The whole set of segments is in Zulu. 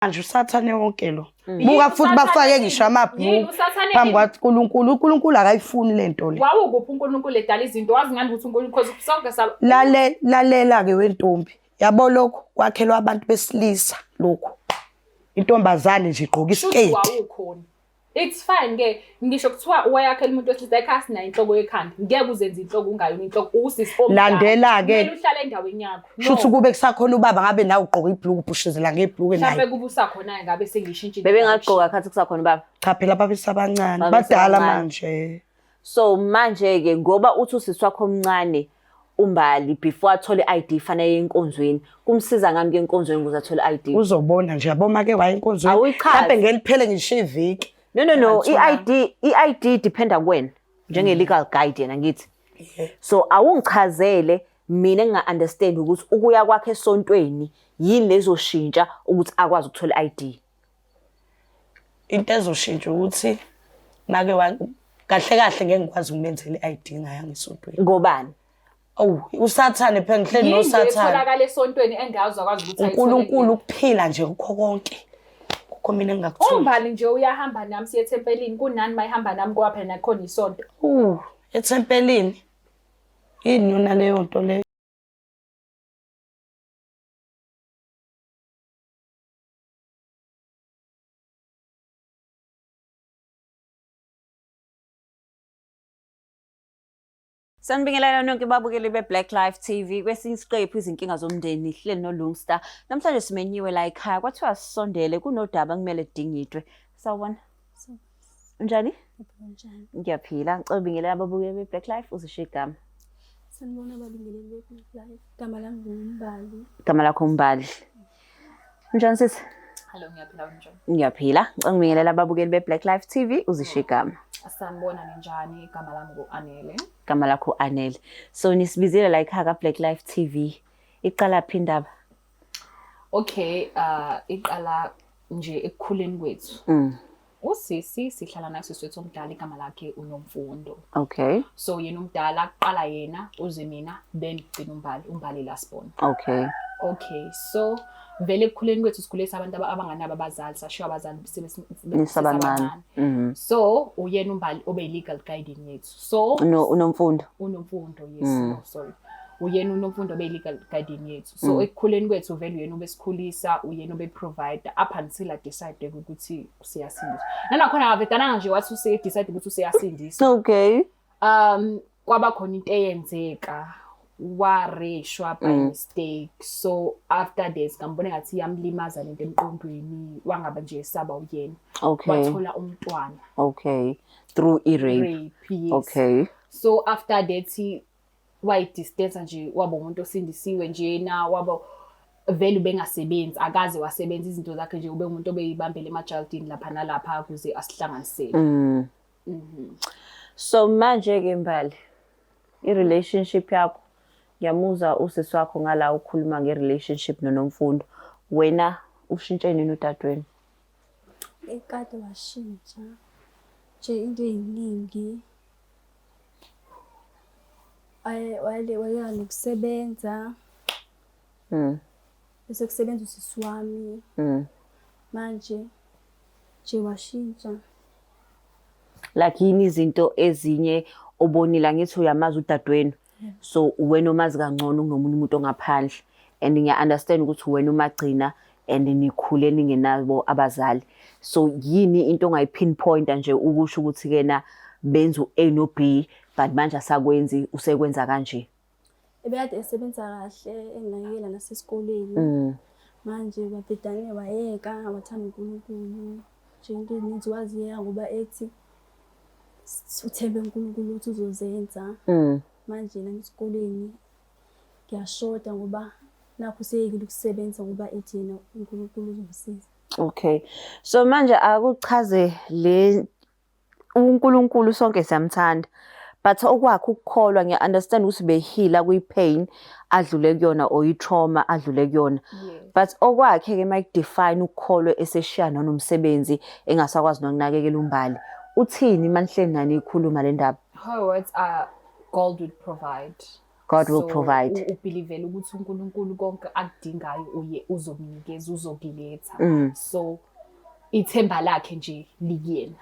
manje usathane wonke lo buka futhi bafake ngisho amabhuku phambi kwaNkulunkulu. uNkulunkulu akayifuni lento le. Wawukuphi uNkulunkulu edala izinto wazi ngani ukuthi uNkulunkulu because sonke saba lalela ke wentombi yabo lokho kwakhelwa abantu besilisa lokho intombazane nje igqoka isiketi. Wawukhona it's fine ke ngisho kuthiwa wayakhela umuntu wesilisa ekhasi nayo inhloko yekhanda ngeke uzenze inhloko ungayona inhloko usisi omdala. Landela ke uhlala endaweni yakho shuthi kube kusakhona ubaba ngabe nawe ugqoka ibhluku ubushizela ngebhluku naye mhlawumbe kube usakhona ngabe sengishintshe bebengagqoka khathi kusakhona baba cha phela babisa abancane badala manje. So manje ke ngoba uthi usisi wakho omncane uMbali before athole ID fanele enkonzweni kumsiza ngani ke enkonzweni ukuze athole ID? Uzobona nje yabo make waye enkonzweni mhlawumbe ngeliphele ngisho iviki. No i-ID dependa kuwena njenge legal guide yena ngithi. So awungichazele mina enga-understand ukuthi ukuya kwakhe esontweni yini lezoshintsha ukuthi akwazi ukuthola ID. Into ezoshintsha ukuthi make kahle ngeke ngikwazi ukumenzela i-ID ngayanga esontweni. Ngobani? Oh usathane phela ngihleli nosathane. Itholakala esontweni engazi akwazi ukuthi ayithole. uNkulunkulu ukuphila nje ukho konke. Kukho mina engakutholi. uMbali nje uyahamba nami siye ethempelini kunani mayihamba nami ngoba phela nakhona isonto. Ethempelini. Yini yona leyo nto leyo? Sanibingelela nonke babukeli beBlack Life TV kwesinye isiqephu izinkinga zomndeni hleli noLungstar. Namhlanje simenyiwe la ekhaya kwathiwa sisondele kunodaba kumele dingidwe. Sawubona. Njani? Njani? Ngiyaphila. Ngicela ubingelela ababukeli beBlack Life uzisho igama. Sanibona ababingeleli beBlack Life. Igama lami nguMbali. Igama lakho uMbali. Njani sisi? Hello ngiyaphila njani? Ngiyaphila. Ngicela ubingelela ababukeli beBlack Life TV uzisho igama. Sanibona njani igama lami nguAnele. Igama lakho Anele. So nisibizile la ekhaya kaBlack Life TV. Iqala phi indaba? Okay, iqala nje ekukhuleni kwethu. Usisi sihlala naye siswethu omdala igama lakhe uNomfundo. Okay. So yena umdala kuqala yena uze mina then kugcina uMbali la sibona. Okay. Okay, so vele ekukhuleni kwethu sikhule sabantu abanganabo abazali sashiya abazali sebancane. So uyena uMbali obe legal guardian yethu. So uNomfundo. uNomfundo yes no sorry. Uyena uNomfundo obe legal guardian yethu. So ekukhuleni kwethu vele uyena obesikhulisa uyena obe provider up until I decide ukuthi usiyasindiswa. Nanakhona avedana nje wathi use decide ukuthi usiyasindiswa. Okay. Kwaba khona into eyenzeka wareshwa by mistake. So after this ngambona ngathi yamlimaza lento emqondweni wangaba nje esaba uyena. Okay. Wathola umntwana. Okay. Through rape. Yes. Okay. So after that why distance nje waba umuntu osindisiwe nje na waba vele bengasebenzi akaze wasebenza izinto zakhe nje ube umuntu obeyibambele emajaldini lapha nalapha ukuze asihlanganisele. So manje ke Mbali i-relationship yakho ngiyamuza usisi wakho ngala ukhuluma nge-relationship noNomfundo wena ushintshe nini udadweni? Ekade washintsha nje into eziningi wayeka nokusebenza bese kusebenza usisi wami manje nje washintsha. Like yini izinto ezinye obonila ngithi uyamazi udadweni so wena omazi kangcono kunomunye umuntu ongaphandle and ngiya-understand ukuthi wena umagcina and nikhule ningenabo abazali so yini into ongayi-pinpointa nje ukusho ukuthi kena benza u-A no B but manje asakwenzi usekwenza kanje? Ebekade esebenza kahle enginakekela nasesikoleni manje babhedane wayeka wathanda uNkulunkulu nje into ezininzi waziyeka ngoba ethi uthembe uNkulunkulu ukuthi uzozenza. Manje la esikoleni ngiyashoda ngoba nakho seyekile ukusebenza ngoba ethi yena uNkulunkulu uzomsiza. Okay. So manje akuchaze le uNkulunkulu sonke siyamthanda but okwakho ukukholwa ngiya-understand ukuthi behila kwi-pain adlule kuyona or i-trauma adlule kuyona but okwakhe ke mayidefine ukukholwa eseshiya nomsebenzi engasakwazi nokunakekela uMbali uthini manihleli nani ikhuluma le ndaba? Her words are God would provide. God will So, provide. ubelievele ukuthi uNkulunkulu konke akudingayo uye uzokunikeza uzokuletha. So ithemba lakhe nje likuyena.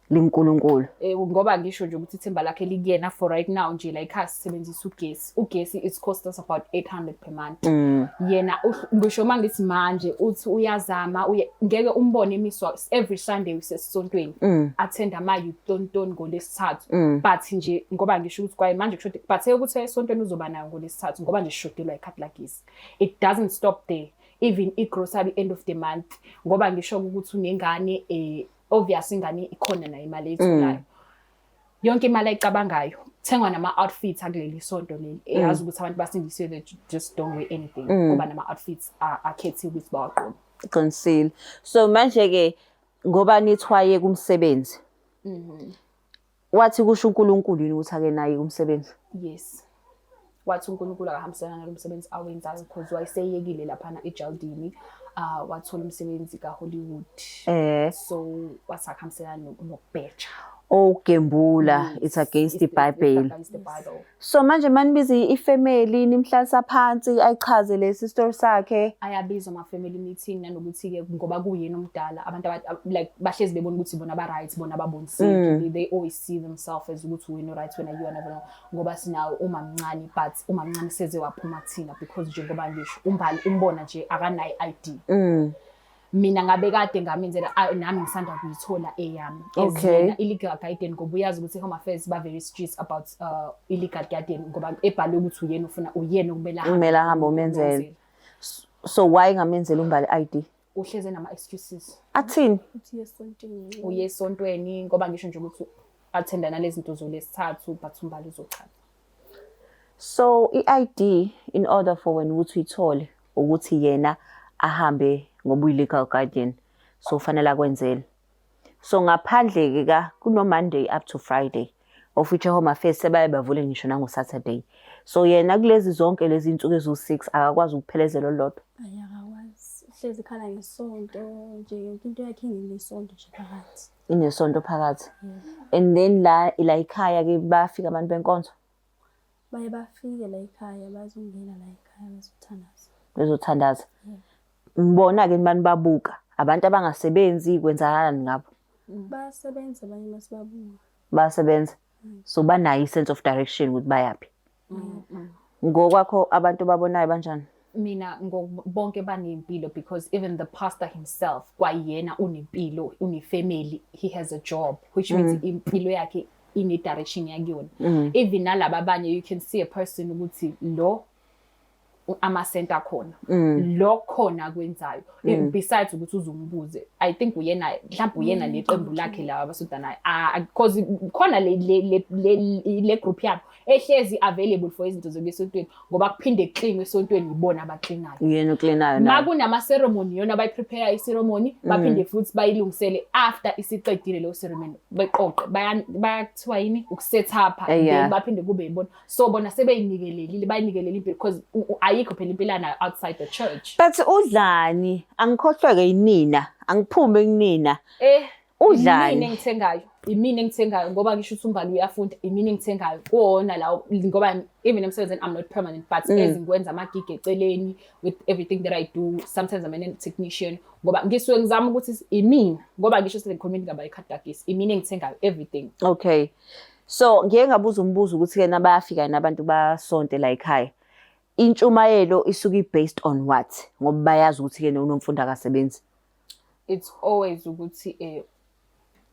LiNkulunkulu. Ngoba ngisho nje ukuthi ithemba lakhe likuyena for right now nje like asisebenzisa ugesi it's cost us about 800 per month. Yena ngisho mangithi manje uthi uyazama ngeke umbone emiswa every Sunday usesontweni attend ama youth tonton ngolesithathu but nje ngoba ngisho ukuthi kwaye manje kusho but ukuthi esontweni uzoba nayo ngolesithathu ngoba nje sishodelwa ikhathi lagesi. It doesn't stop there. Even grocery end of the month ngoba ngisho ukuthi unengane obviously ingane ikhona na imali etholayo yonke imali ayicabangayo thengwa nama outfits akuleli sonto leli eyazi ukuthi abantu basindisiwe they just don't wear anything ngoba nama outfits akhethiwe ukuthi bawaqobe Qinisile. So manje ke ngoba nithwaye kumsebenzi wathi kusho uNkulunkulu yini ukuthi ake naye kumsebenzi? yes wathi uNkulunkulu akahambiselana nalomsebenzi awenzayo because wayeseyekile lapha eJaldini wathola umsebenzi kaHollywood so wasakhambiselana nokubheja Ogembula it's against the Bible. So manje manibiza ifamily nimhlalisa phansi ayichaze lesi story sakhe ayabizwa ama family meeting nanokuthi ke ngoba kuyena omdala abantu like bahlezi bebona ukuthi bona ba right bona babonisile they always see themselves as ukuthi wena right wena you are never ngoba sinawo umamncane but umamncane seze waphuma thina because njengoba ngisho umbali umbona nje akanayi ID mina ngabe kade ngamenzela nami ngisanda kuyithola eyami ezina illegal guardian ngoba uyazi ukuthi Home Affairs ba very strict about illegal guardian ngoba ebhalwe ukuthi uyena ufuna uyena kumele ahambe umenzela so why ngamenzela umbali ID uhleze nama excuses athini uye esontweni ngoba ngisho nje ukuthi attenda nalezi zinto zolesithathu but umbali uzochaza so iID in order for when ukuthi uyithole ukuthi yena ahambe ngoba uyi-legal guardian so fanele akwenzele so ngaphandle ke ka kuno Monday up to Friday of which Home Affairs sebaye bavule ngisho nango Saturday so yena kulezi zonke lezi insuku ezu6 akakwazi ukuphelezela lolodwa ayakwazi hlezi khala ngesonto nje yonke into yakhe ngesonto nje phakathi inesonto phakathi and then la ekhaya ke bafika abantu benkonzo baye bafike la ekhaya bazongena la ekhaya bezothandaza ngibona ke manje babuka abantu abangasebenzi kwenzakalani ngabo basebenza abanye masibabuka basebenza so banayo i-sense of direction ukuthi bayapi ngokwakho abantu babonayo kanjani mina bonke banempilo because even the pastor himself kwayena unempilo unefamily he has a job which means impilo yakhe ine direction yakuyona even nalabo abanye you can see a person ukuthi lo ama center khona lo khona kwenzayo besides ukuthi uzumbuze I think uyena mhlawumbe uyena leqembu lakhe lawa abasudanayo because khona le group yabo ehlezi available for izinto zokuyesontweni ngoba kuphinde clean esontweni ibona abaklinayo yena uklinayo na makunama ceremony yona bayiprepare i-ceremony baphinde futhi bayilungisele after isiqedile lo ceremony beqoqe bayakuthiwa yini ukuset up then baphinde kube ibona so bona sebeyinikelelile bayinikelele impilo because ayikho phela impilana outside the church but udlani angikhohlweke yinina angiphume kunina udlani imini engithengayo ngoba ngisho ukuthi umbali uyafunda imini engithengayo kuona la ngoba even emsebenzini I'm not permanent but ezingikwenza amagig eceleni with everything that I do sometimes I'm a technician ngoba ngisuke ngizama ukuthi imini ngoba ngisho sezikhulumeni ngaba ikhadagisi imini engithengayo everything okay so ngeke ngabuza umbuzo ukuthi ke nabayafika nabantu basonte la ekhaya intshumayelo isuka based on what ngoba bayazi ukuthi ke unomfundo akasebenzi it's always ukuthi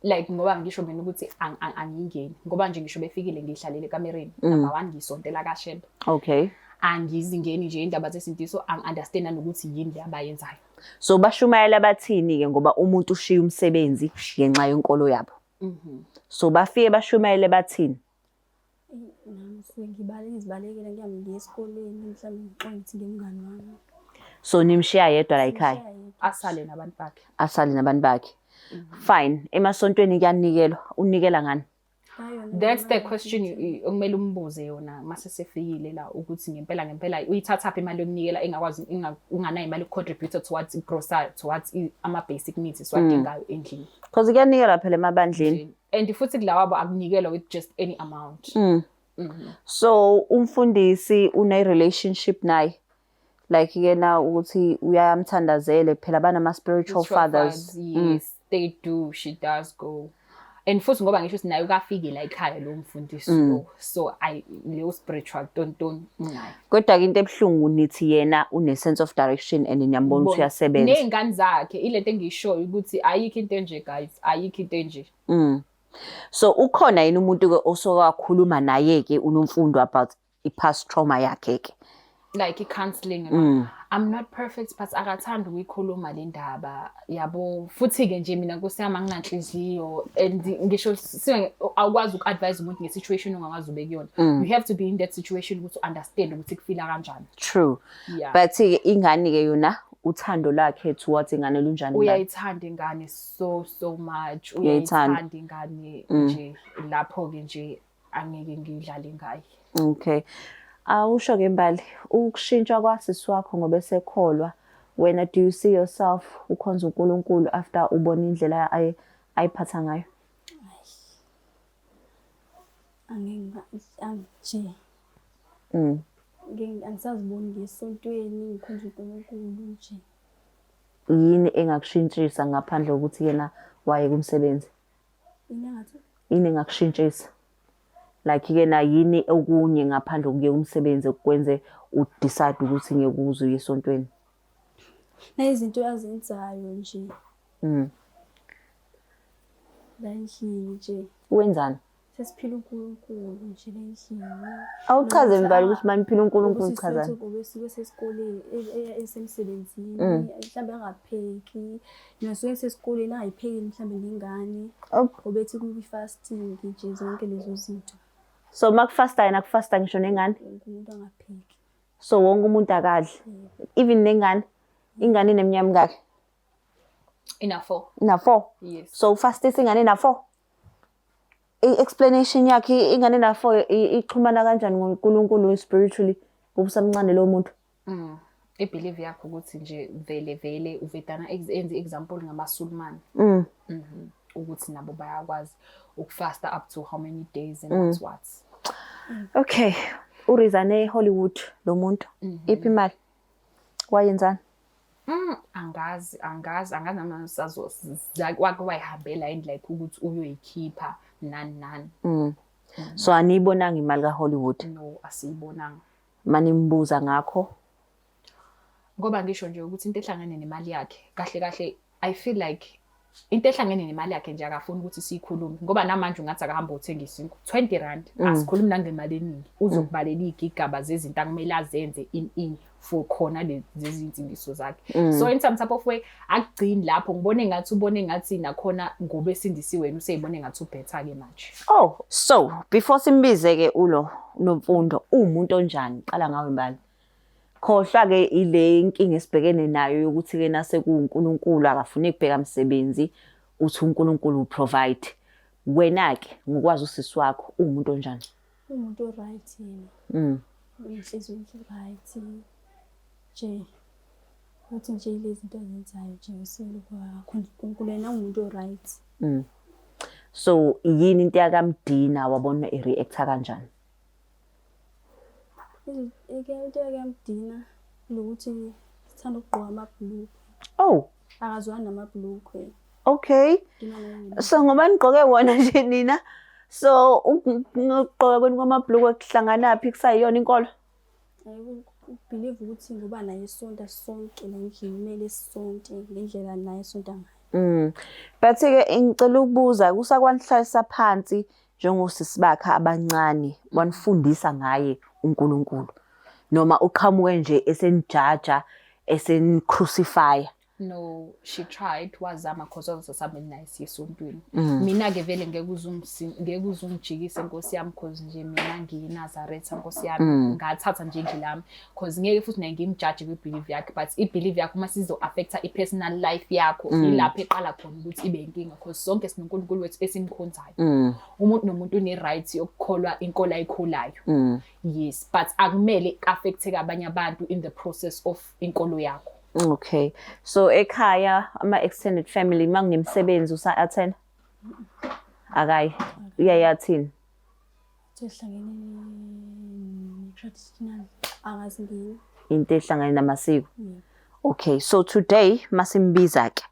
like ngoba ngisho mina ukuthi angingeni ngoba nje ngisho befikile ngihlalele kamereni number 1 ngisontela kaShembe okay angizingeni nje indaba zesintiso angiunderstand nokuthi yini abayenzayo so bashumayela bathini ke ngoba umuntu ushiya umsebenzi ngenxa yenkolo yabo so bafike bashumayele bathini ngibalekile ngiya esikoleni mhlawumbe ngiqonde ngemngani wami so nimshiya yedwa la ekhaya asale nabantu bakhe fine emasontweni kuyanikelwa unikela ngani that's the question okumele umbuze yona mase sefikile la ukuthi ngempela uyithatha apha imali yokunikela engakwazi unganayo imali contribute towards grocery towards ama basic needs siwadingayo endlini because kuyanikelwa phela emabandleni and futhi kulawabo akunikelwa with just any amount So umfundisi une relationship naye. Like yena ukuthi uyamthandazele phela banama spiritual fathers. Yes, they do. She does go. And futhi ngoba ngisho sinayo ukafike la ekhaya lo mfundisi lo. So leyo spiritual don't nayo. Kodwa into ebhlungu nithi yena une sense of direction and niyambona ukuthi uyasebenza. Nezingane zakhe ilento engishoyo ukuthi ayikho into enje guys, ayikho into enje. So ukhona yini umuntu osokakhuluma naye ke unomfundo about i-past trauma yakhe ke? Like counseling I'm not perfect but akathanda ukuyikhuluma le ndaba yabo futhi ke nje mina nkosiyami anginanhliziyo and ngisho awukwazi uku-advise umuntu nge-situation ongakwazi ubekuyona you have to be in that situation ukuthi understand ukuthi kufila kanjani. True. Yeah. But ingane ke yona uthando lakhe towards ingane lunjani? Uyayithanda ingane so much. Uyayithanda ingane nje lapho ke nje angeke ngidlale ngaye. Okay. Awusho ke Mbali ukushintsha kwasisi wakho ngoba esekholwa wena do you see yourself ukhonza uNkulunkulu after ubona indlela ayiphatha ngayo? Angisaziboni ngesontweni ngikhonza uNkulunkulu nje. Yini engakushintshisa ngaphandle kokuthi yena waye kumsebenzi? Yini engakushintshisa? Like yena yini okunye ngaphandle kokuya umsebenzi ukwenze udecide ukuthi ngiyekuza uyesontweni? Nezinto azenzayo nje. Landlini nje. Wenzani? Sesiphila uNkulunkulu nje landlini. Awuchaze Mbali ukuthi maniphila uNkulunkulu uchazani? Ubesike sesikoleni esemsebenzini mhlambe angapheki nasuke sesikoleni ayipheki mhlambe nengane obethi ku-fasting nje zonke lezo zinto. So makufasta yena kufasta ngisho nengane? Umuntu angapheki. So wonke umuntu akadli even nengane? Ingane ineminyaka mingaki? Ina 4. Ina 4? Yes. So ufastisa ingane ina 4? I-explanation yakhe ingane ina 4 iqhumana kanjani ngoNkulunkulu spiritually ubusamncane lo muntu? I-believe yakho ukuthi nje vele uvedana enze example ngamaSulman. Ukuthi nabo bayakwazi ukufasta up to how many days and what. Okay. Urizane Hollywood lo muntu. Iphi imali? Wayenzani? Angazi nami kwake wayihambela and like ukuthi uyoyikhipha nani. So aniyibonanga imali kaHollywood? No, asiyibonanga. Manimbuza ngakho? Ngoba ngisho nje ukuthi into ehlangene nemali yakhe kahle I feel like into ehlangene nemali yakhe nje akafuni ukuthi siyikhulume ngoba namanje ungathi akahamba uthenga isinko 20 rand asikhulumi nangemali eningi uzokubalela igigaba zezinto akumele azenze in for khona lezi zinsindiso zakhe. So in terms of way akugcini lapho ngibone ngathi nakhona ngobe sindisi wena useyibone ngathi ubhetha ke manje. Oh, so before simbize ke ulo nomfundo umuntu onjani qala ngawe Mbali? Khohlwa ke ile inkinga esibhekene nayo yokuthi ke nase kuNkulunkulu akafuni ukubheka umsebenzi uthi uNkulunkulu uprovide. Wena ke ngokwazi usisi wakho umuntu onjani? Umuntu right yena. Inhliziyo right. Nje uthi nje lezi zinto ezenzayo nje uselo kwakho uNkulunkulu yena umuntu right. So yini into yakamdina wabona ireacta kanjani? Into yakamdina lokuthi sithanda ukugqoka amabhulukwe. Oh, akazwani namabhulukwe. Okay. So ngoba nigqoke wona nje nina so ugqoka kwenu kwamabhulukwe kuhlangana phi kusayiyona inkolo? Believe ukuthi ngoba naye isonto sonke la endlini kumele sisonke ngendlela naye isonto ngayo. But ke ngicela ukubuza kusakwanihlalisa phansi njengosisi bakhe abancane wanifundisa ngaye uNkulunkulu noma uqhamuke nje esenijaja esenicrucify? No, she tried wazama cause sabe nice esontweni. Mina ke vele ngeke uzungijikise Nkosi yami cause nje mina ngiyiNazaretha Nkosi yami ngathatha nje ngilami cause ngeke futhi naye ngimjudge kwi-belief yakhe but i-belief yakho uma sizo affecta i-personal life yakho ilapho eqala khona ukuthi ibe inkinga cause sonke sinoNkulunkulu wethu esimkhonzayo. Umuntu nomuntu une-right yokukholwa inkolo ayikholayo. Yes, but akumele affecte abanye abantu in the process of inkolo yakho. Okay. So ekhaya ama-extended family manginemsebenzi usa-attend? Akayi. Uyayathini? into ehlangene traditional angazingeni. Into ehlangene namasiko. Okay, so today masimbiza ke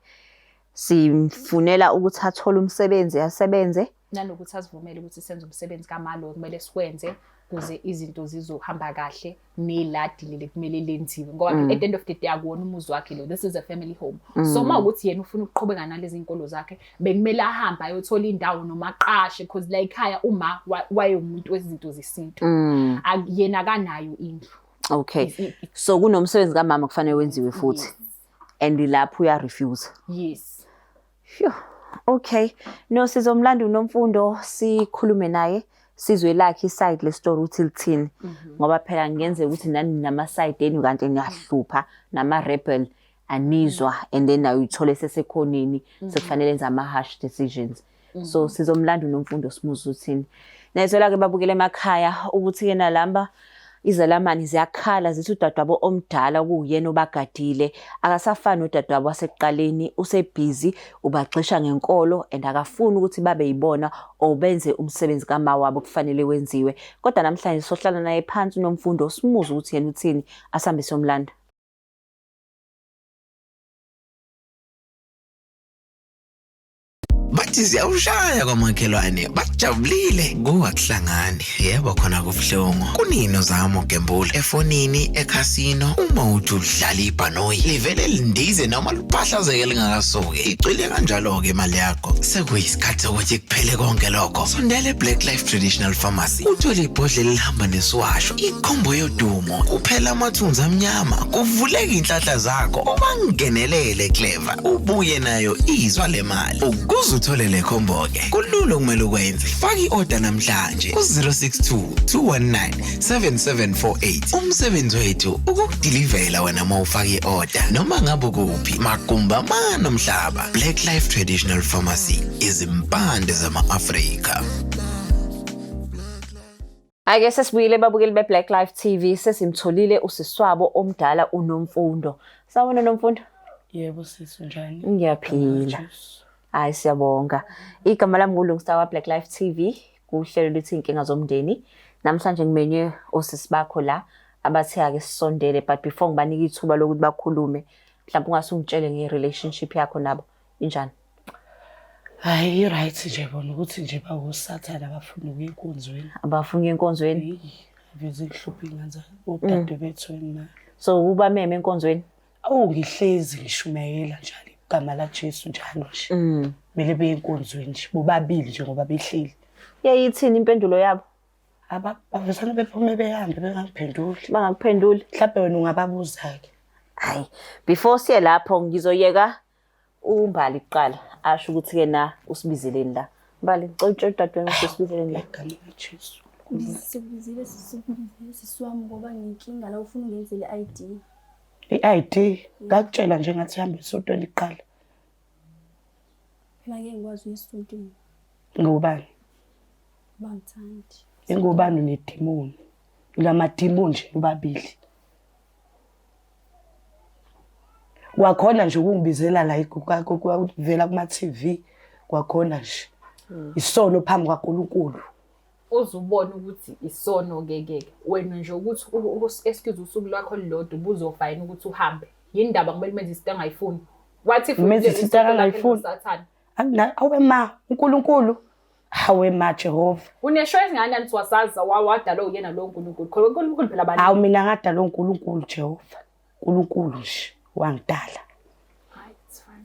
simfunela ukuthi athole umsebenzi asebenze nanokuthi asivumele ukuthi senze umsebenzi kamalo kumele sikwenze kuze izinto zizohamba kahle neladi leli kumele lenziwe ngoba at the end of the day akuwona umuzi wakhe lo, this is a family home. So uma ukuthi yena ufuna ukuqhubeka nalezi inkolo zakhe bekumele ahambe ayothola indawo noma aqashe because la ekhaya uma wayemuntu wezinto zesintu yena akanayo indlu. Okay, so kunomsebenzi kamama kufanele wenziwe futhi and lapho uya refuse. Yes. Phew. Okay, no sizomlanda uNomfundo sikhulume naye sizwe lakhe iside le story uthi lithini ngoba phela ngenze ukuthi nani nama side enu kanti niyahlupha nama rebel anizwa and then nayo uthole sesekhonini sekufanele enza ama harsh decisions. So sizomlanda uNomfundo simuze uthini. Nezwela ke babukele emakhaya ukuthi ke nalamba izalamani ziyakhala zithi udadwabo omdala kuyena obagadile akasafani udadwabo wasekuqaleni usebusy ubaxisha ngenkolo and akafuni ukuthi babe yibona obenze umsebenzi kama wabo kufanele wenziwe kodwa namhlanje sohlala naye phansi uNomfundo simuze ukuthi yena uthini asambe somlanda. Bathi ziyawushaya kwamakhelwane bajabulile kungakuhlangani yebo khona kubuhlungu kunino zamo gembula efonini ekhasino uma uthi udlala ibhanoyi livele lindize noma liphahlazeke lingakasuki icwile kanjalo ke imali yakho sekuyisikhathi sokuthi kuphele konke lokho sondele Black Life Traditional Pharmacy uthole ibhodlela lihamba nesiwasho ikhombo yodumo kuphela amathunzi amnyama kuvuleka inhlahla zakho ubangenelele Clever ubuye nayo izwa lemali uthole le combo ke kulula kumele ukwenze faka iorder namhlanje ku 062 219 7748 umsebenzi wethu ukukudilivela wena mawufaka iorder noma ngabe kuphi Makumba nomhlaba Black Life Traditional Pharmacy izimpande zama-Afrika. Ake sesibuyile babukeli be Black Life TV sesimtholile usiswabo omdala uNomfundo. Sawona Nomfundo? Yebo sisi njani? Ngiyaphila. Hayi siyabonga. Igama lami nguLungisa wa Black Life TV kuhlelo lithi inkinga zomndeni. Namhlanje ngimenye osisibakho la abathi ake sisondele but before ngibanika ithuba lokuthi bakhulume mhlawumbe ungasungitshele ngerelationship yakho nabo injani? Hayi right nje bona ukuthi nje bawusathana abafuna ukuya enkonzweni. Abafuna enkonzweni? Bese kuhlupha ingane udade bethu wena. So uba meme enkonzweni? Ngihlezi ngishumayela njalo igama la Jesu njalo nje. Mele beye enkonzweni nje bobabili nje ngoba behleli. Yayithini impendulo yabo? Abavesana bephume behambe bengakuphenduli. Bangakuphenduli? Mhlawumbe wena ungababuza ke. Hayi, before siye lapho ngizoyeka uMbali kuqala asho ukuthi ke na usibizeleni la. Mbali ngicela udadewenu usibizeleni la igama la Jesu. Sikubizile sisiwami ngoba nginkinga la ufuna ungenzele ID. I-ID ngakutshela nje ngathi hambe isonto liqala. Phela ngeke ngikwazi uyisontweni. Ngubani? Bangithandi. Engubani nedemoni. Lamademoni nje ubabili. Kwakhona nje ukungibizela la ukuvela kuma TV kwakhona nje. Isono phambi kwaNkulunkulu. Uzubona ukuthi isono ngeke wena nje ukuthi excuse usuku lwakho lilodwa ubuzofayina ukuthi uhambe yindaba kumele menze isita ngayifuni wathi futhi isita ngayifuni awe ma uNkulunkulu hawe ma Jehova uneshoyisi ngani alithi wasaza wadala uyena lo uNkulunkulu khona uNkulunkulu phela abantu awu mina ngadala uNkulunkulu Jehova uNkulunkulu nje wangidala.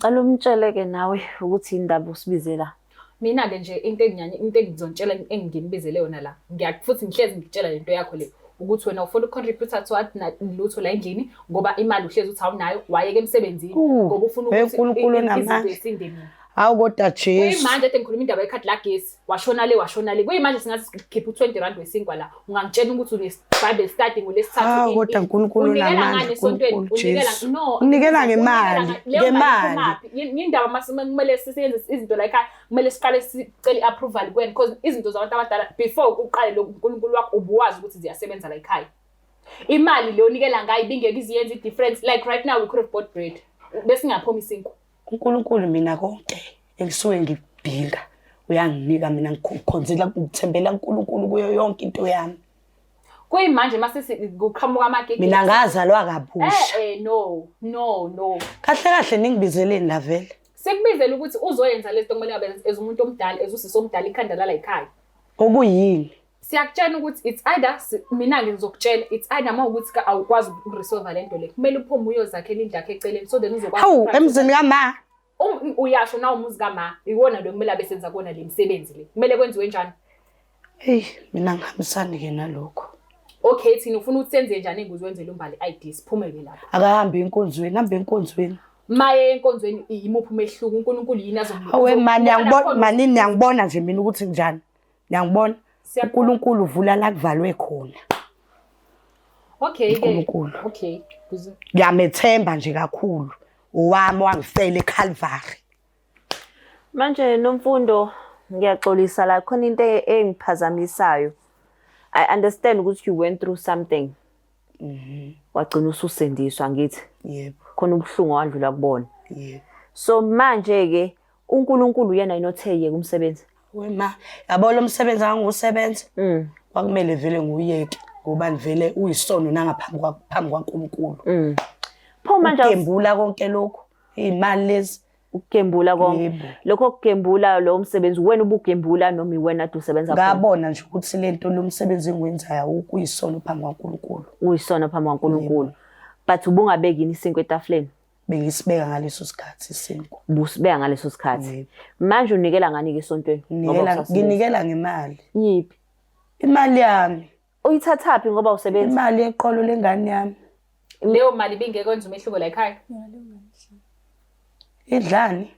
Cela umtshele ke nawe ukuthi indaba usibizela. Mina ke nje into engizontshela engibizele yona la ngiyakufuthi ngihlezi ngitshela lento yakho le ukuthi wena ufuna ucontributor to what lutho la endlini ngoba imali uhlezi uthi awunayo wayeke emsebenzini ngoba ufuna ukuthi uNkulunkulu namandla. Hawu kodwa Jesu. Kuyimanje ethi ngikhuluma indaba yekhadi la gesi washona le kuyimanje singathi sikhipha u20 wesinkwa la ungangitshela ukuthi uneBible study ngolesithathu. Hawu kodwa uNkulunkulu namandla uNkulunkulu Jesu. Unikela ngemali yindaba masimele siyenze izinto la ekhaya kumele siqale sicela iapproval kweni because izinto zabantu abadala before uqale lo uNkulunkulu wakho ubuwazi ukuthi ziyasebenza la ekhaya. Imali le onikela ngayo ibingeke iziyenze idifference like right now we could have bought bread bese ngaphomi isinkwa. uNkulunkulu mina konke engisuke ngibhinga uyanginika mina ngikhonzela ngithembela uNkulunkulu kuyo yonke into yami. Kuyimanje mase kuqhamuka amagigi. Mina ngazalwa kabusha. No. Kahle ningibizeleni la vele. Sikubizela ukuthi uzoyenza lento kumele ngabe ezumuntu omdala ezusisi omdala ikhanda lala ekhaya. Okuyini? Siyakutshela ukuthi it's either mina ngizokutshela it's either mawukuthi awukwazi ukuresolve lento le. Kumele uphume uyozakhela indlu yakhe eceleni so then uzokwazi. Hawu emzini kama. Uyasho na umuzi kama iwona lo kumele abesenza kona le misebenzi le. Kumele kwenziwe njani? Hey mina ngihambisani ke nalokho. Okay thina ufuna ukuthi senze njani enguzi wenzele umbali ID siphumele lapha. Akahambe enkonzweni, hambe enkonzweni. Maye enkonzweni imuphi umehluko uNkulunkulu yini azomnika. Hawe mani ngiyangibona manini ngiyangibona nje mina ukuthi njani. Ngiyangibona uNkulunkulu uvula la kuvalwe khona. Okay ke. Okay. Ngiyamethemba nje kakhulu. Owami wangifela eCalvary. Manje Nomfundo ngiyaxolisa la khona into engiphazamisayo. I understand ukuthi you went through something. Wagcina ususendiswa ngithi. Yebo. Khona ubuhlungu wandlula kubona. Yebo. So manje ke uNkulunkulu yena inotheye umsebenzi. Wema yabo lo msebenzi angiwusebenza. Kwakumele vele nguyeke ngoba nivele uyisono nangaphambi kwaNkulunkulu. Pho manje ukugembula konke lokho imali lezi ukugembula konke lokho kugembula lo msebenzi wena ubugembula noma iwena ade usebenza khona. Ngabona nje ukuthi lento lo msebenzi engiwenzayo ukuyisono phambi kwaNkulunkulu. Uyisona phambi kwaNkulunkulu. But ubungabekini isinkwe etafuleni. Bengisibeka ngaleso sikhathi isinkwe. Busibeka ngaleso sikhathi. Manje unikela ngani ke esontweni? Nginikela ngemali. Yiphi? Imali yami. Uyithathaphi ngoba usebenza? Imali eqolo lengane yami. Leyo mali bingekwenza umehluko la ekhaya. Idlani?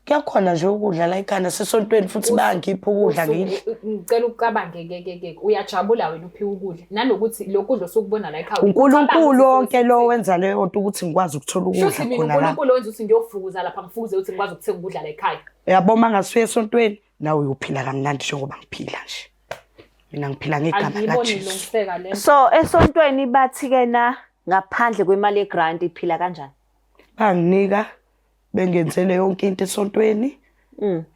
Kuyakhona nje ukudla la ekhaya sesontweni futhi bayangipha ukudla ngidla. Ngicela ucabange ke uyajabula wena uphiwa ukudla nanokuthi lokudla osukubona la ekhaya. uNkulunkulu wonke lo wenza leyo nto ukuthi ngikwazi ukuthola ukudla khona la. uNkulunkulu wenza ukuthi ngiyofukuza lapha ngifukuze ukuthi ngikwazi ukuthenga ukudla la ekhaya. Yabo mangasuye esontweni nawe uyophila kamnandi njengoba ngiphila nje. Mina ngiphila ngegama laJesu. So esontweni bathi ke na ngaphandle kwemali egrant iphila kanjani? Banginika bengenzele yonke into esontweni.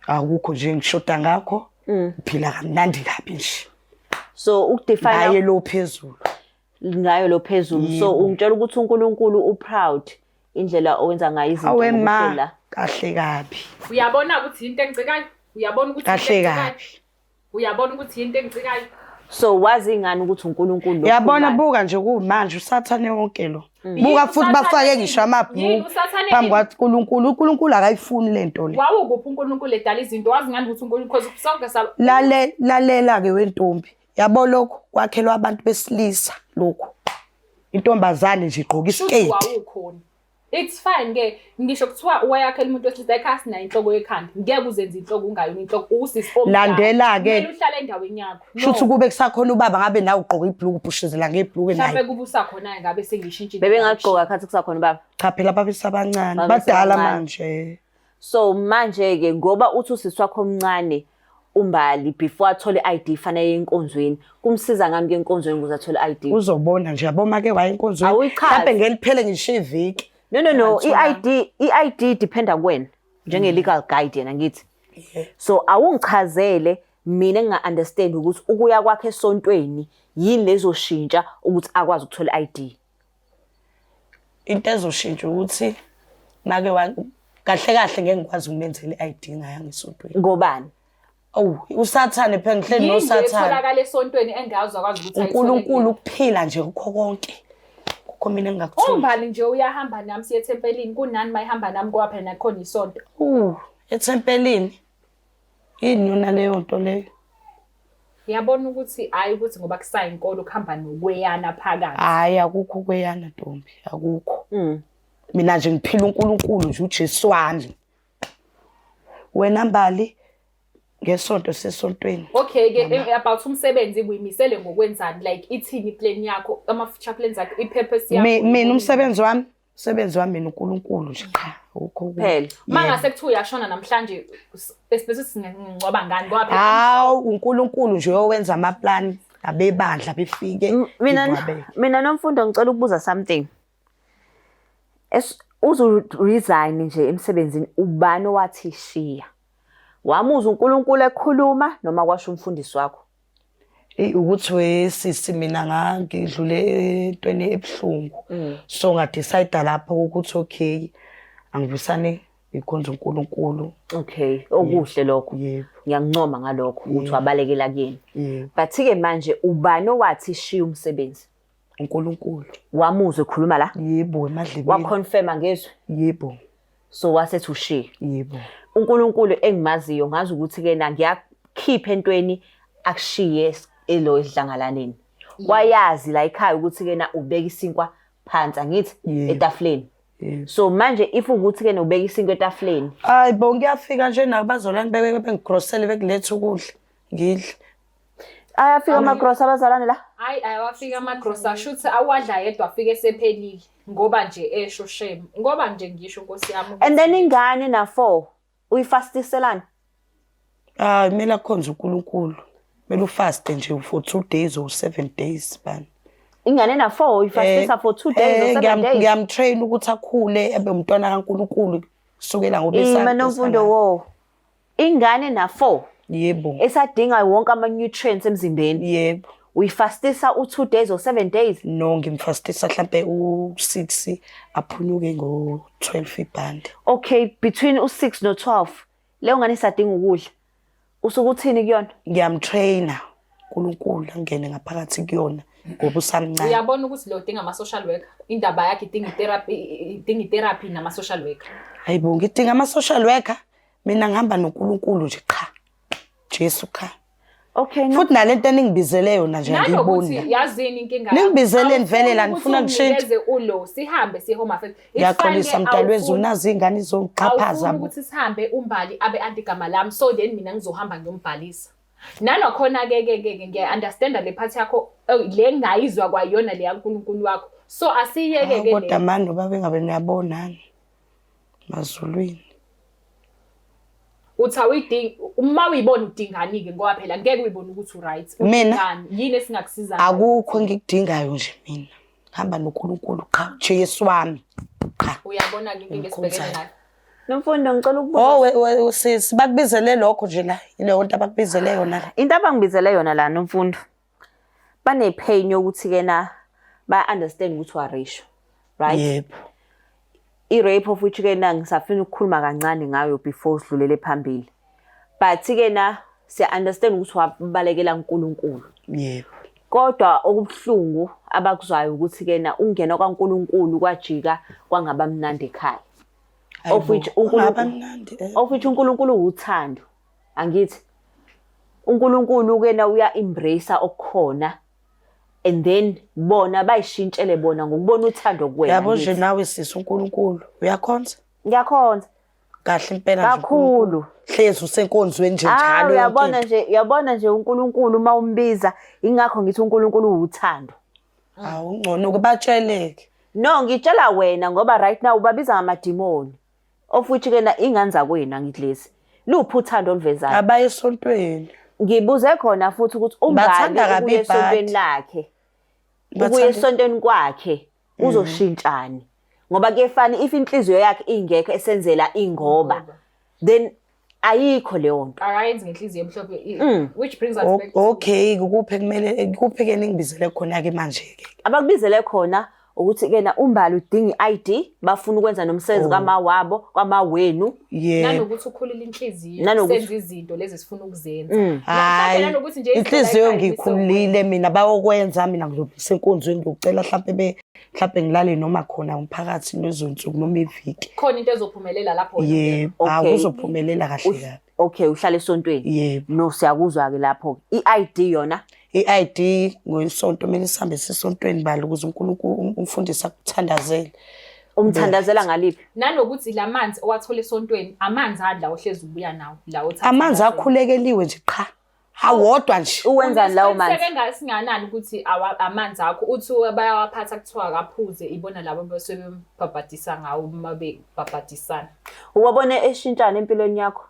Akukho nje ngishoda ngakho. Ngiphila kamnandi kabi nje. So ukudefine ngaye lo phezulu. Ngayo lo phezulu. So ungitshela ukuthi uNkulunkulu uproud indlela owenza ngayo izinto ngokuhlela. Kahle kabi. Uyabona ukuthi into engicikayo? Uyabona ukuthi kahle kabi. Uyabona ukuthi into engicikayo? So wazi ngani ukuthi uNkulunkulu lo? Yabona buka nje kumanje usathane wonke lo. Buka futhi bafake ngisho amabhuku phambi kwaNkulunkulu. uNkulunkulu akayifuni lento le. Wawukuphi uNkulunkulu edala izinto wazi ngani ukuthi uNkulunkulu because sonke lalela ke wentombi. Yabo lokho kwakhelwa abantu besilisa lokho. Intombazane nje igqoka isiketi. Wawukhona. It's fine ke ngisho kuthiwa wayakhela umuntu wesilisa ekhasi na inhloko yekhanda ngeke uzenze inhloko ungayona inhloko usisi omdala. Landela ke uhlala endaweni yakho. Shuthi kube kusakhona ubaba ngabe nawe ugqoka ibhluku ubushizela ngebhluku naye. Mhlawumbe kube usakhona ngabe sengishintsha bebe ngagqoka khathi kusakhona ubaba. Cha phela babisa abancane badala manje. So manje ke ngoba uthi usisi wakho omncane umbali before athole ID fanele yenkonzweni kumsiza ngami ke enkonzweni ukuze athole ID. Uzobona nje yabo make waye enkonzweni mhlawumbe ngeliphele ngisho iviki. No, i-ID dependa kuwena njenge-legal guide yena ngithi. So awungichazele mina enginga-understand ukuthi ukuya kwakhe esontweni yini lezoshintsha ukuthi akwazi ukuthola i-ID. Into ezoshintsha ukuthi make kahle ngeke ngikwazi ukumenzela i-ID ngayanga esontweni. Ngobani? Oh, usathane phela ngihleli nosathane. Yini etholakala esontweni engazwa kwazi ukuthi uNkulunkulu ukuphila nje kukho konke. Mina ngakuthola. Umbali nje uyahamba nami siye eThempelini kunani mayihamba nami ngoba phela nakhona isonto. eThempelini. Yini yona leyo nto leyo? Yabona ukuthi hayi ukuthi ngoba kusaya inkolo kuhamba nokweyana phakathi. Hayi akukho kweyana Ntombi, akukho. Mina nje ngiphila uNkulunkulu nje uJesu wami. Wena Mbali ngesonto sesontweni. Okay ke about umsebenzi kuyimisele ngokwenzani like ithini plan yakho ama-future plans akho i-purpose yakho. Mina umsebenzi wami mina uNkulunkulu nje cha ukho kuphela. Mangase kuthiwa uyashona namhlanje especially singcwaba ngani ngoba phela hawu uNkulunkulu nje owenza ama-plan abebandla befike. Mina Nomfundo ngicela ukubuza something. Uzu resign nje emsebenzini ubani wathi shiya? Wamuzwa uNkulunkulu ekhuluma noma kwasho umfundisi wakho? Ukuthi wesisi mina ngidlule entweni ebuhlungu. So ngadecide lapho ukuthi okay angibusane ikhonza uNkulunkulu. Okay, okuhle lokho. Yebo. Ngiyancoma ngalokho ukuthi wabalekela kuyena. Yebo. But-ke manje ubani owathi shiya umsebenzi? uNkulunkulu. Wamuzwa ekhuluma la? Yebo emadlebeni. Waconfirma ngezwe? Yebo. So wasethi ushiye. Yebo. uNkulunkulu engimaziyo ngazi ukuthi-ke na ngiyakhipha entweni akushiye elo edlangalaneni. Wayazi la ekhaya ukuthi-ke na ubeka isinkwa phansi angithi etafuleni. So manje if ukuthi-ke ubeka isinkwa etafuleni. Hayi bo ngiyafika nje nabazolwane bengigrosele bekuletha ukudla ngidle. Ayafika amagrocery abazalwane la? Hayi ayawafika amagrocery shuthi awadla yedwa afike esephelile ngoba nje esho shame ngoba nje ngisho Nkosi yami. And then ingane na 4 uyifastiselana? Kumele akhonze uNkulunkulu. Kumele ufaste nje for 2 days or 7 days bani. Ingane na 4 uyifastisa for 2 days or 7 days? Ngiyamtrain ukuthi akhule abe umntwana kaNkulunkulu kusukela ngobesana. Mina nomfundo wo. Ingane na 4. Yebo. Esadinga wonke ama nutrients emzimbeni. Yebo. Uyifastisa u2 days or 7 days? No ngimfastisa mhlambe u6 aphunyuke ngo12 ibhandi. Okay, between u6 no12 leyo ngane isadinga ukudla. Usuke uthini kuyona? Ngiyamtraina uNkulunkulu angene ngaphakathi kuyona ngoba usamncane. Uyabona ukuthi lo dinga ama social worker indaba yakhe idinga therapy nama social worker. Hayibo ngidinga ama social worker mina ngihamba noNkulunkulu nje cha. Jesu cha. Okay, no. Futhi nalento eningibizele yona nje ngiyibona. Yazini inkinga. Ningibizele nivele la nifuna ngishintshe. Ngeze ulo sihambe siye home affairs. Ngiyaxolisa mntalwezi unazi ingane izoqhaphaza. Ukuthi sihambe umbali abe antigama lami so then mina ngizohamba ngiyombhalisa. Nanokhona ke ngiya understand le part yakho le ngayizwa kwayona le yaNkulunkulu wakho. So asiyeke ke le. Kodwa manje babe ngabe niyabonana. Mazulwini. Utha uyidinga uma uyibona udingani ke ngoba phela ngeke uyibone ukuthi uright. Mina yini esingakusiza? Akukho engikudingayo nje mina. Hamba noNkulunkulu cha Jesu wami. Cha. Uyabona ke inkinga esibhekene nayo. Nomfundo ngicela ukubuza. Sisi bakubizele lokho nje la. Ileyo nto abakubizele yona la. Into abangibizele yona la nomfundo. Bane pain yokuthi-ke na ba understand ukuthi wa ratio. Right? Yebo. I-rape of which-ke na ngisafuna ukukhuluma kancane ngayo before sidlulele phambili. But-ke na siya-understand ukuthi wabalekela uNkulunkulu. Yebo. Kodwa okubuhlungu abakuzwayo ukuthi-ke na ungena kwaNkulunkulu kwajika kwangaba mnandi ekhaya. Of which uNkulunkulu uthando. Angithi uNkulunkulu-ke na uya-embrace okukhona. And then bona bayishintshele bona ngokubona uthando kuwena. Yabo nje nawe sisi uNkulunkulu uyakhonza? Ngiyakhonza. Kahle impela nje. Kakhulu. Hlezi usenkonzweni nje njalo. Uyabona nje uNkulunkulu uma umbiza ingakho ngithi uNkulunkulu uthando. Ungcono kubatsheleke. No ngitshela wena ngoba right now ubabiza ngamadimoni. Of which-ke na ingane zakwena ngidlezi. Luphi uthando oluvezayo? Abaye esontweni. Ngibuze khona futhi ukuthi umbali uye esontweni lakhe. Ubuye esontweni kwakhe uzoshintshani. Ngoba kefani if inhliziyo yakhe ingekho esenzela ingoba then ayikho leyo nto. Ayenze ngenhliziyo emhlophe which brings us back. Okay, kuphi ke ningibizele khona ke manje ke. Abakubizele khona ukuthi-ke na umbali udinga i-ID bafuna ukwenza nomsebenzi kwamawenu. Nanokuthi ukhulula inhliziyo senze izinto lezi sifuna ukuzenza. Hayi inhliziyo ngikhululile mina bayokwenza mina ngizosenkonzweni ngicela mhlawumbe ngilale noma khona umphakathi lezonsuku noma iviki. Khona into ezophumelela lapho. Yebo, akuzophumelela kahle kabi. Okay, uhlala esontweni. Yebo. No siyakuzwa ke lapho. I-ID yona i-ID ngoisonto mina sihambe sisontweni balo ukuze uNkulunkulu umfundisi akuthandazele. Umthandazela ngaliphi? Nanokuthi lamanzi owathola esontweni amanzi adla ohlezi ubuya nawo la uthatha. Amanzi akhulekeliwe nje cha. Hawodwa nje. Uwenzani lawo manzi? Sekengasinganani ukuthi amanzi akho uthi bayawaphatha kuthiwa kaphuze ibona labo besebebhabhadisa ngawo uma bebhabhadisana. Uwabone eshintshana empilweni yakho?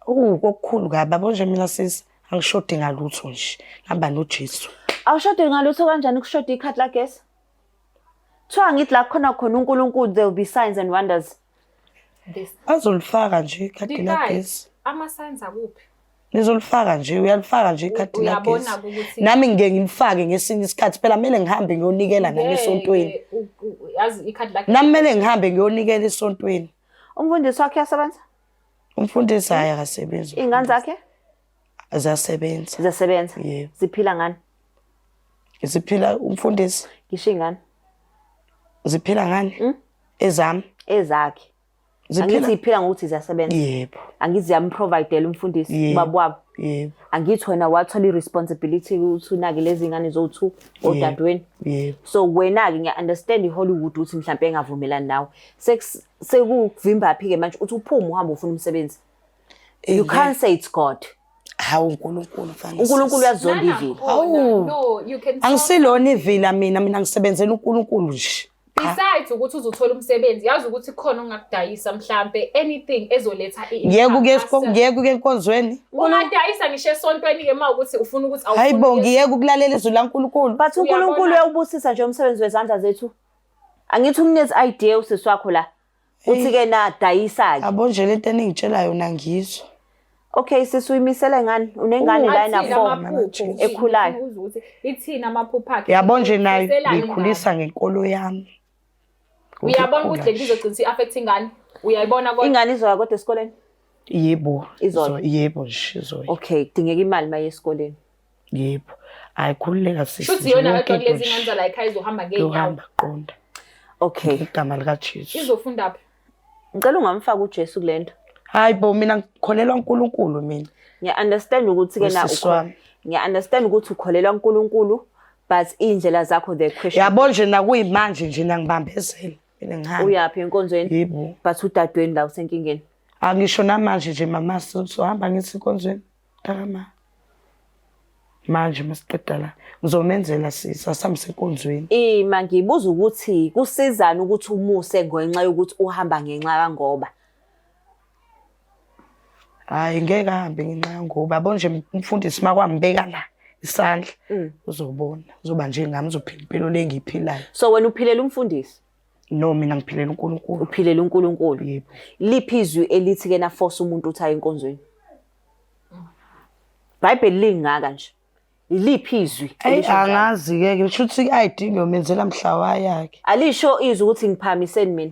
Kokukhulu kabi yabo nje mina sisi angishodi ngalutho nje. Ngihamba noJesu. Awushodi ngalutho kanjani kushoda ikhadi lagesi? Kuthiwa ngithi la khona uNkulunkulu there will be signs and wonders. Azolifaka nje ikhadi lagesi. ama-signs akuphi? Nizolifaka nje, uyalifaka nje ikhadi Uyabona lagesi. ukuthi Nami ngeke ngilifake ngesinye isikhathi phela kumele ngihambe ngiyonikela nami esontweni. yazi ikhadi lakhe Nami kumele ngihambe ngiyonikela esontweni. Umfundisi wakhe uyasebenza? Umfundisi hayi akasebenzi. Iy'ngane zakhe? Ziyasebenza. Ziyasebenza? Yebo. Ziphila ngani? Ziphila umfundisi. Ngisho iy'ngane? Ziphila ngani? Ezami. Ezakhe. Angithi ziphila ngokuthi ziyasebenza? Yebo. Angithi ziyamprovidela umfundisi ubaba wabo? Yebo. Angithi wena wathola i-responsibility ukuthi unake lezi ngane zowu-2 odadweni? Yebo. So wena-ke ngiya-understand i-Hollywood ukuthi mhlawumbe engavumelani nawe. Sekuvimba-phi-ke manje uthi uphume uhambe ufuna umsebenzi? You can't say it's God. Hawu uNkulunkulu mfana. uNkulunkulu uyazonda ivila. No, you can Angisilona ivila mina ngisebenzela uNkulunkulu nje. besides ukuthi uzothola umsebenzi yazi ukuthi khona ongakudayisa mhlambe anything ezoletha ngiyeke kuke enkonzweni. Ungadayisa ngisho esontweni ke mawukuthi ufuna ukuthi Hayibo ngiyeke ukulalela izwi laNkulunkulu. But uNkulunkulu uyawubusisa nje umsebenzi wezandla zethu. Angithi ukunezi idea usisi wakho la. Uthi ke na dayisa ke. Yabo nje lento eningitshela yona ngizwe. Okay sisi uyimisele ngani? Unengane la na 4 ekhulayo. ukuthi ithina amaphupho akhe. Yabo nje nayo ngikhulisa ngenkolo yami. Uyabona ukuthi ngizogcina i-affect ingane. Uyayibona kodwa ingane izoya kodwa esikoleni? Yebo. Izoya. Yebo nje izoya. Okay, kudingeka imali maye esikoleni. Yebo. Ayikhululeka sisi. Shuthi yona kodwa lezi ngane la ekhaya izohamba ngeenyawo. Uhamba qonda. Okay. Igama lika Jesu. Izofunda phi? Ngicela ungamfaka uJesu kulento. Hayibo mina ngikholelwa uNkulunkulu mina. Ngiya-understand ukuthi ke na ngiya-understand ukuthi ukholelwa uNkulunkulu but indlela zakho the question. Yabo nje nakuyimanje nje nangibambezela. Mina ngihamba. Uyaphi enkonzweni? Yebo. But udadweni la usenkingeni. Angisho namanje nje mama sohamba ngithi enkonzweni. Takama. Manje masiqeda la ngizomenzela sisa samsenkonzweni. Mangibuza ukuthi kusizana ukuthi umuse ngenxa yokuthi uhamba ngenxa kangoba. Hayi ngeke ahambe ngenxa ngoba yabo nje umfundisi makwambeka la isandla uzobona uzoba nje ngami uzophila impilo lengiphilayo. So wena uphilela umfundisi? No mina ngiphilela uNkulunkulu. Uphilela uNkulunkulu? Yebo. Liphi izwi elithi ke na force umuntu uthi aye enkonzweni? Bible lingaka nje. Iliphi izwi? Angazi ke ngisho ukuthi i-ID ngiyomenzela mhlawa yakhe. Alisho izwi ukuthi ngiphamiseni mina.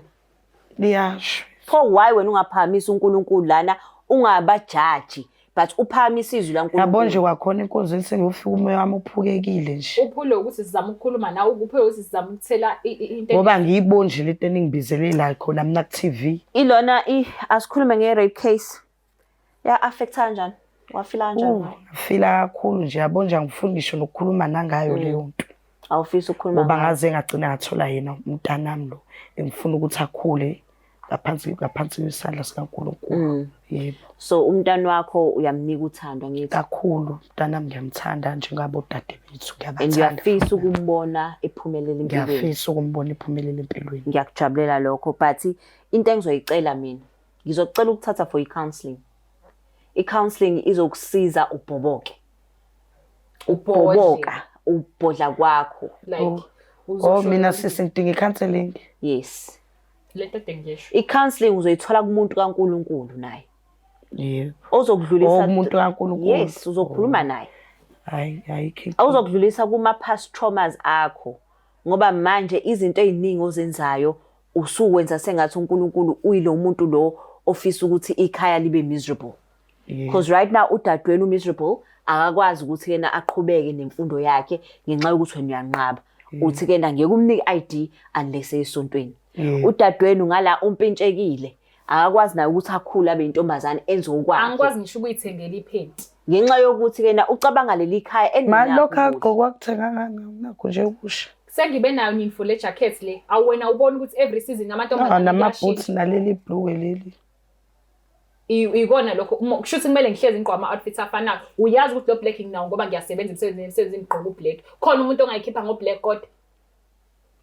Liyasho. Pho why wena ungaphamisa uNkulunkulu lana ungabajaji but uphamisa izwi laNkulunkulu? Yabo nje kwakhona enkonzweni sengiyofika umoya wami uphukekile nje. Uphule ukuthi sizama ukukhuluma nawe uphule ukuthi sizama ukuthela into ngoba ngiyiboni nje lento eningibizele la khona mina ku TV. Ilona asikhulume nge-rape case. Ya affect kanjani? Wafila kanjani? Ngifila kakhulu nje yabo nje angifuni ngisho nokukhuluma nangayo leyo nto. Awufisa ukukhuluma ngoba ngaze ngagcina ngathola yena umntanami lo engifuna ukuthi akhule ngaphansi kwesandla sikaNkulunkulu. Yebo. So umntana wakho uyamnika uthando ngithi kakhulu umntanami ngiyamthanda njengabo dadewethu ngiyabathanda. Ngiyafisa ukumbona ephumelele empilweni. Ngiyafisa ukumbona ephumelele empilweni. Ngiyakujabulela lokho but into engizoyicela mina ngizocela ukuthatha for i-counseling. I-counseling izokusiza ubhoboke. Ubhoboka ubhodla kwakho. Like mina sisi ngidinga i-counseling. Yes. Lento dengisho. I-counseling uzoyithola kumuntu kaNkulunkulu naye. Yebo. Ozokudlulisa umuntu kaNkulunkulu. Yes, uzokhuluma naye. Ayikho. Awuzokudlulisa kuma past traumas akho. Ngoba manje izinto eziningi ozenzayo usukwenza sengathi uNkulunkulu uyilo muntu lo ofisa ukuthi ikhaya libe miserable. Because right now udadweni miserable akakwazi ukuthi yena aqhubeke nemfundo yakhe ngenxa yokuthi wena uyanqaba. Uthi ke ngeke umnike ID unless esontweni. Udadweni ngala umpintshekile akakwazi naye ukuthi akhule abe intombazane enze okwakhe. Angikwazi ngisho ukuyithengela iphenti. Ngenxa yokuthi ke na ucabanga leli khaya eninayo. Lokho agqokwa kuthenga ngani nakho nje ukusha. Sengibe nayo ninfule jacket le. Awena ubona ukuthi every season amantombazane nama boots naleli blue leli. Ikona lokho kushuthi kumele ngihlezi ngigqoka ama-outfits afanayo. Uyazi ukuthi lo black nginawo ngoba ngiyasebenza emsebenzini ngigqoka ublack. Khona umuntu ongayikhipha ngoblack kodwa.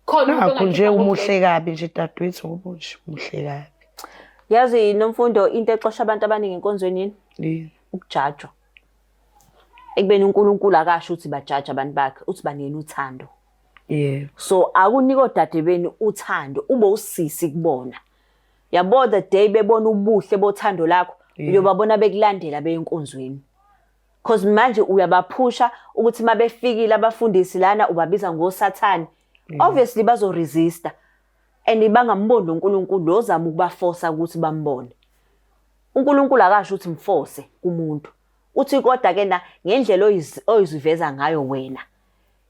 Khona umuntu ongayikhipha nje umuhle kabi nje dadewethu ngoba nje umuhle kabi. Yazi nomfundo into exosha abantu abaningi enkonzweni yini? Ukujajwa. Ekubeni uNkulunkulu akasho ukuthi bajaja abantu bakhe uthi banena uthando. Yebo. So akunika odadebeni uthando ube usisi kubona. Yabo the day bebona ubuhle bothando lakho uyobabona bekulandela beyinkonzweni. Because manje uyabaphusha ukuthi mabefikile abafundisi lana ubabiza ngosathane. Obviously bazoresista and bangamboni uNkulunkulu lozama ukubaforce ukuthi bambone. uNkulunkulu akasho ukuthi mforce kumuntu. Uthi kodwa ke na ngendlela oyiziveza ngayo wena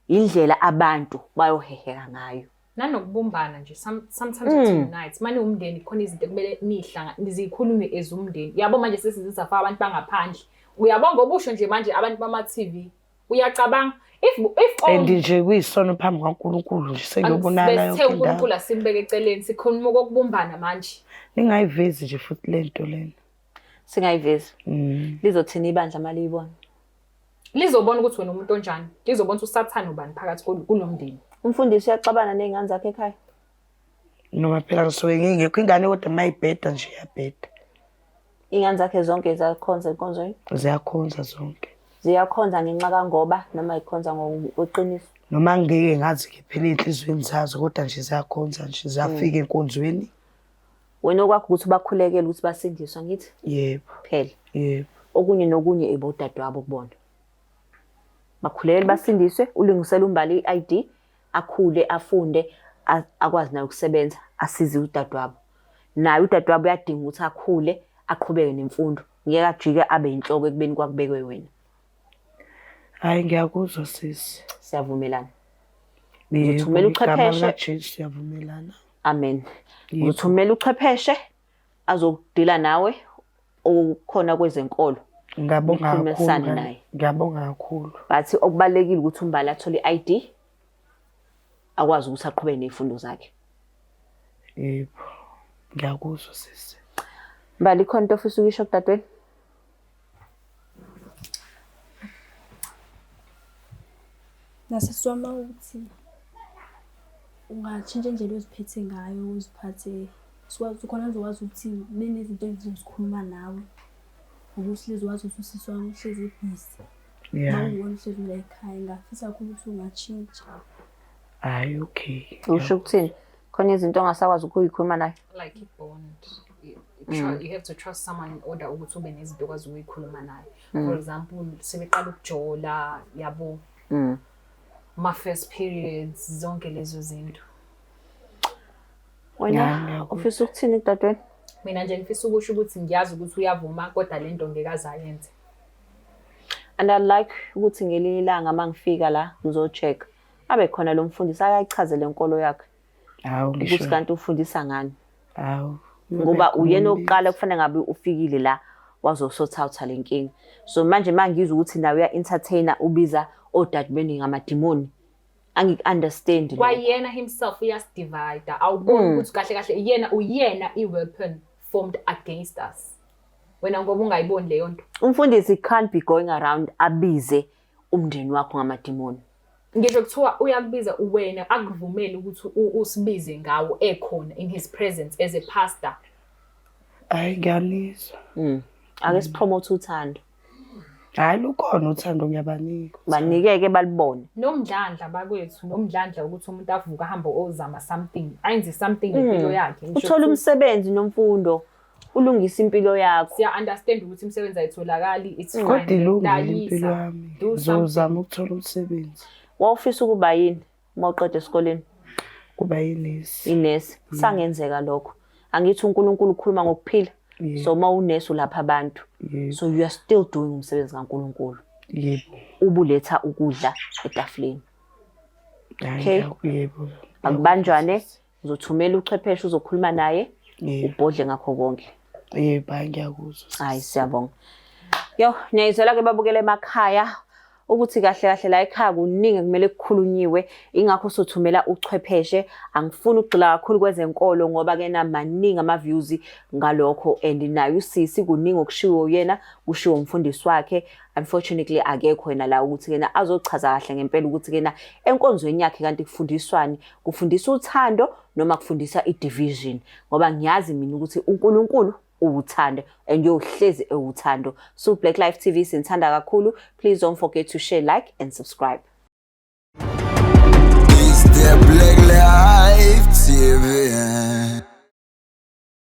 indlela abantu bayoheheka ngayo. Nanokubumbana nje sometimes it's unites. Manje umndeni khona izinto kumele nihlanga nizikhulume ezumndeni. Yabo manje sesizisa abantu bangaphandle. Uyabonga obusho nje manje abantu bama TV. Uyacabanga if and nje kuyisono phambi kaNkulunkulu nje sengiyobonana yonke indawo. uNkulunkulu asimbeke eceleni sikhuluma kokubumbana manje. Ningayivezi nje futhi lento lena. Singayivezi. Lizothina ibandla malibona. Lizobona ukuthi wena umuntu onjani. Lizobona ukuthi usathana ubani phakathi kulomndeni. Umfundisi uyaxabana nezingane zakhe ekhaya. Noma phela ngisuke ngingekho ingane kodwa mayibheda nje iyabheda. Ingane zakhe zonke ziyakhonza enkonzweni. Ziyakhonza zonke. Ziyakhonza ngenxa kangoba noma ikhonza ngokuqinisa. Noma ngeke ngazi ke phela inhlizweni zazo kodwa nje ziyakhonza nje ziyafika enkonzweni. Wena okwakho ukuthi bakhulekele ukuthi basindiswa ngithi? Yebo. Phela. Yebo. Okunye nokunye ebodade wabo kubona. Bakhulekele basindiswe, ulungisele umbali iID, akhule afunde akwazi nayo ukusebenza asize udade wabo. Naye udade wabo uyadinga ukuthi akhule aqhubeke nemfundo. Ngeke ajike abe inhloko ekubeni kwakubekwe wena. Hayi ngiyakuzwa sisi. Siyavumelana. Ngithumela uchwepheshe Jesu siyavumelana. Amen. Ngithumela uchwepheshe azokudila nawe okukhona kwezenkolo. Ngiyabonga kakhulu naye. Ngiyabonga kakhulu. Bathi okubalekile ukuthi umbali athole iID akwazi ukuthi aqhubeke nezifundo zakhe. Yebo. Ngiyakuzwa sisi. Mbali khona into ofisa ukisho kudadweni? Nasiswama ukuthi ungatshintsha indlela oziphethe ngayo uziphathe sikwazi khona uzokwazi ukuthi benezinto ezizozikhuluma nawe ukuthi lizokwazi ukuthi usiswama uhlezi busy. Mawubona uhlezi la ekhaya ngafisa ukuthi ungatshintsha. Hayi okay. Usho ukuthini? Khona izinto ongasakwazi ukuyikhuluma naye. Like bond. You have to trust someone in order ukuthi ube nezinto okwazi ukuyikhuluma naye. For example, sebeqala ukujola yabo. My first periods zonke lezo zinto. Wena ufisa ukuthini kudadweni? Mina nje ngifisa ukusho ukuthi ngiyazi ukuthi uyavuma kodwa lento ngeke azayenze. And I like ukuthi ngelinye ilanga mangifika la ngizocheck abe khona lo mfundisi akayichazele inkolo yakhe. Hawu ngisho. Ukuthi kanti ufundisa ngani? Hawu. Ngoba uyena oqala kufanele ngabe ufikile la wazosort out lenkinga. So manje mangizwe ukuthi nawe uya entertainer ubiza odade beningi amadimoni. Angi-understand lo. Kwayena himself uyasdivide. Awuboni ukuthi kahle kahle uyena i-weapon formed against us. Wena ngoba ungayiboni leyo nto. Umfundisi can't be going around abize umndeni wakho ngamadimoni. Ngisho kuthiwa uyakubiza wena akuvumeli ukuthi usibize ngawo ekhona in his presence as a pastor. Hayi ngiyanizwa. Ake sipromote uthando. Hayi lukhona uthando ngiyabanika. Banikeke balibone. Nomdlandla bakwethu, nomdlandla ukuthi umuntu avuka ahamba ozama something, ayenze something empilo yakhe. Uthola umsebenzi nomfundo, ulungisa impilo yakho. Siya understand ukuthi imisebenzi ayitholakali, it's fine. Kodwa ilungile impilo yami. Uzozama ukuthola umsebenzi. Wawufisa ukuba yini mawuqeda esikoleni? Kuba yinesi. Inesi. Sangenzeka lokho. Angithi uNkulunkulu ukhuluma ngokuphila. So mawunesi lapha abantu. So you are still doing umsebenzi kaNkulunkulu. Yebo. Ubuletha ukudla etafuleni. Okay. Yebo. Akubanjwane uzothumela uchwepheshe uzokhuluma naye ubhodle ngakho konke. Yebo ngiyakuzwa. Hayi siyabonga. Yo ngiyizela ke babukele emakhaya ukuthi kahle kahle la ekhaya kuningi kumele kukhulunyiwe ingakho sothumela uchwepheshe angifuni ukugxila kakhulu kwezenkolo ngoba ke namaningi ama views ngalokho and nayo usisi kuningi okushiwo yena kushiwo umfundisi wakhe unfortunately akekho yena la ukuthi kena azochaza kahle ngempela ukuthi kena enkonzweni yakhe kanti kufundiswani kufundisa uthando noma kufundisa idivision ngoba ngiyazi mina ukuthi uNkulunkulu uthando and yohlezi ewuthando. So Black Life TV sinthanda kakhulu. Please don't forget to share, like and subscribe. It's the Black Life TV.